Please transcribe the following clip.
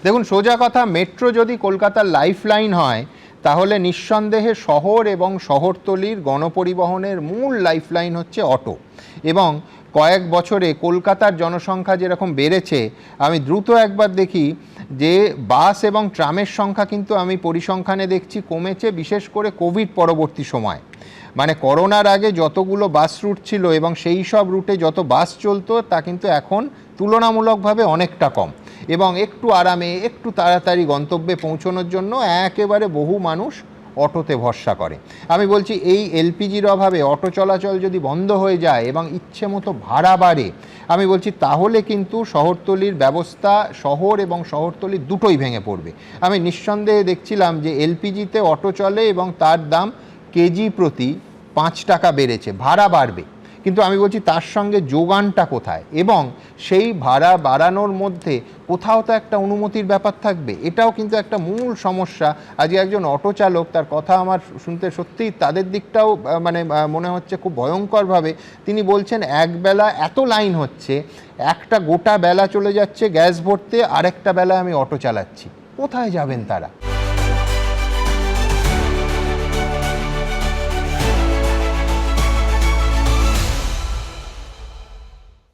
দেখুন, সোজা কথা, মেট্রো যদি কলকাতার লাইফ লাইন হয় তাহলে নিঃসন্দেহে শহর এবং শহরতলির গণপরিবহনের মূল লাইফ লাইন হচ্ছে অটো। এবং কয়েক বছরে কলকাতার জনসংখ্যা যেরকম বেড়েছে, আমি দ্রুত একবার দেখি যে বাস এবং ট্রামের সংখ্যা কিন্তু আমি পরিসংখ্যানে দেখছি কমেছে, বিশেষ করে কোভিড পরবর্তী সময়। মানে করোনার আগে যতগুলো বাস রুট ছিল এবং সেই সব রুটে যত বাস চলতো তা কিন্তু এখন তুলনামূলকভাবে অনেকটা কম, এবং একটু আরামে একটু তাড়াতাড়ি গন্তব্যে পৌঁছানোর জন্য একেবারে বহু মানুষ অটোতে ভরসা করে। আমি বলছি, এই এলপিজির অভাবে অটো চলাচল যদি বন্ধ হয়ে যায় এবং ইচ্ছে মতো ভাড়া বাড়ে, আমি বলছি তাহলে কিন্তু শহরতলির ব্যবস্থা, শহর এবং শহরতলি দুটোই ভেঙে পড়বে। আমি নিঃসন্দেহে দেখছিলাম যে এলপিজিতে অটো চলে এবং তার দাম কেজি প্রতি 5 টাকা বেড়েছে, ভাড়া বাড়বে, কিন্তু আমি বলছি তার সঙ্গে যোগানটা কোথায়, এবং সেই ভাড়া বাড়ানোর মধ্যে কোথাও তো একটা অনুমতির ব্যাপার থাকবে। এটাও কিন্তু একটা মূল সমস্যা। আজকে একজন অটো চালক, তার কথা আমার শুনতে সত্যিই তাদের দিকটাও মানে মনে হচ্ছে খুব ভয়ঙ্করভাবে। তিনি বলছেন একবেলা এত লাইন হচ্ছে, একটা গোটা বেলা চলে যাচ্ছে গ্যাস ভরতে, আরেকটা বেলা আমি অটো চালাচ্ছি, কোথায় যাবেন তারা?